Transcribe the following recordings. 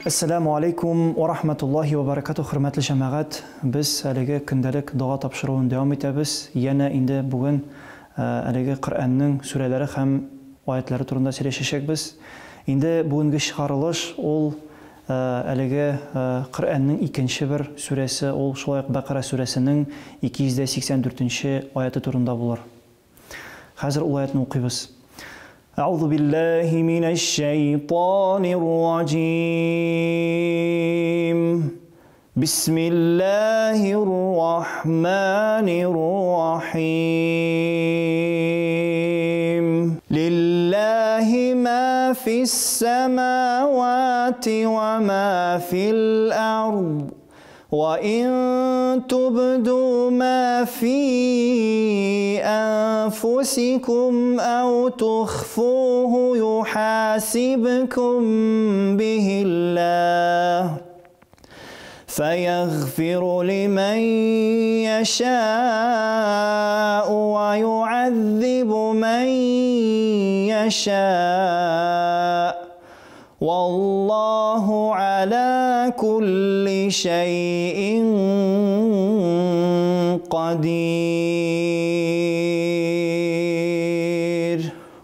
Ассаламу алейкум ва рахматуллахи ва баракату, хөрмәтле җәмәгать. Без әлеге көндәлек дуа тапшыруын дәвам итәбез. Яна инде бүген әлеге Коръәннең сүрәләре һәм аятлары турында сөйләшәчәкбез. Инде бүгенге чыгарылыш ул әлеге Коръәннең икенче бер сүрәсе, ул шулай ук Бакара сүрәсенең 284-нче аяты турында булыр. Хәзер ул аятны укыйбыз. أعوذ بالله من الشيطان الرجيم بسم الله الرحمن الرحيم لله ما في السماوات وما في الأرض وإن تبدوا ما في أنفسكم أو تخفوه يحاسبكم به الله فيغفر لمن يشاء ويعذب من يشاء والله على كل شيء قدير.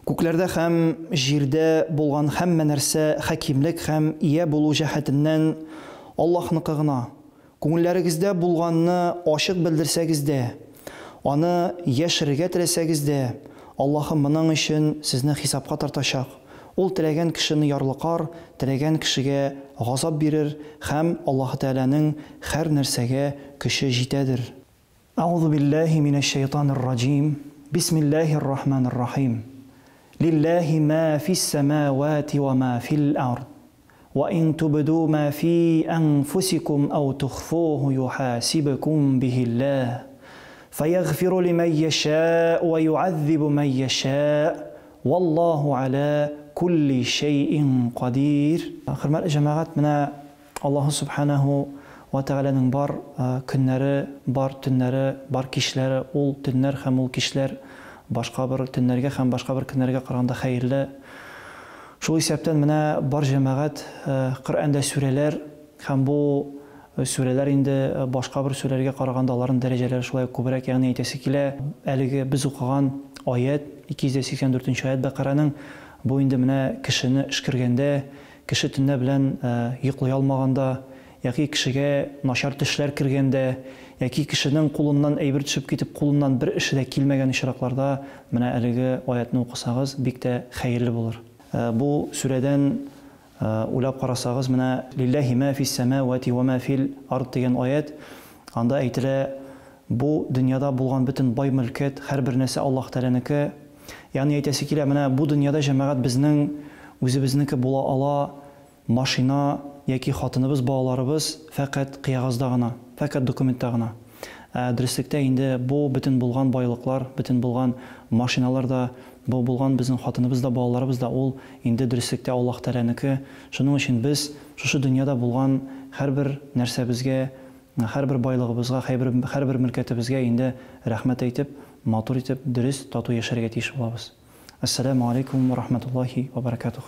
Күкләрдә һәм җирдә булган һәммә нәрсә хәкимлек һәм ия булу җәһәтеннән Аллаһныкы гына. Күңелләрегездә булганны ачык белдерсәгез дә, аны яшерергә теләсәгез дә, Аллаһ моның өчен сезне хисапка тартачак. Ул теләгән кешене ярлыкар, теләгән кешегә газап бирер һәм Аллаһ Тәгаләнең һәр нәрсәгә көче җитәдер. Аузу биллаһи минәш шәйтанир раҗим. Бисмиллаһир рахманир рахим. Лиллаһи ма фис самавати ва ма фил ард. Ва ин тубду ма фи анфусикум ау тухфуһу юхасибкум бихиллаһ. Фаягфиру лиман яшаъ ва ю'адзибу ман яшаъ. Валлаху аля кулли шейин кадир. Хөрмәтле җәмәгать, менә Аллаһ Субханаһу ва Тәгаләнең бар көннәре, бар төннәре, бар кичләре, ул төннәр һәм ул кичләр башка бер төннәргә һәм башка бер көннәргә караганда хәерле. Шул исәптән менә бар җәмәгать Коръәндә сүрәләр һәм бу сүрәләр инде башка бер сүрәләргә караганда аларның дәрәҗәләре шулай күбрәк, ягъни әйтәсе килә, әлеге без укыган аят 284-нче аят Бакараның бу инде менә кешене эшкергәндә, кеше төнлә белән йоклый алмаганда, яки кешегә начар төшләр кергәндә, яки кешенең кулыннан әйбер төшеп китеп, кулыннан бер эше дә килмәгән очракларда менә әлеге аятны укысагыз, бик тә хәерле булыр. Бу сүрәдән уйлап карасагыз, менә лиллаһи ма фис самавати ва ма фил ард дигән аят, анда әйтелә, бу дөньяда булган бөтен бай мөлкәт, һәрбер нәрсә Аллаһ Тәгаләнеке. Ягъни әйтәсе килә, менә бу дөньяда җәмәгать безнең үзебезнеке була ала, машина яки хатыныбыз, балаларыбыз фәкать кыягазда гына, фәкать документта гына. Дөрестлектә инде бу бөтен булган байлыклар, бөтен булган машиналар да, бу булган безнең хатыныбыз да, балаларыбыз да, ул инде дөрестлектә Аллаһ Тәгаләнеке. Шуның өчен без шушы дөньяда булган һәрбер нәрсәбезгә, һәрбер байлыгыбызга, һәрбер мөлкәтебезгә инде рәхмәт әйтеп, матур итеп, дөрес, тату яшәргә тиеш булабыз. Ассаламу алейкум ва рахматуллахи ва баракатух.